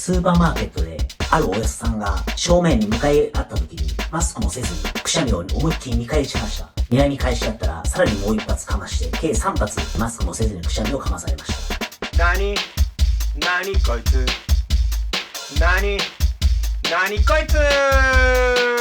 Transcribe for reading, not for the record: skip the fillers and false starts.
スーパーマーケットで、あるおやつさんが正面に向かい合った時に、マスクもせずに、くしゃみを思いっきり見返しました。睨み返し合ったら、さらにもう一発かまして、計3発マスクもせずにくしゃみをかまされました。なにこいつ。なにこいつ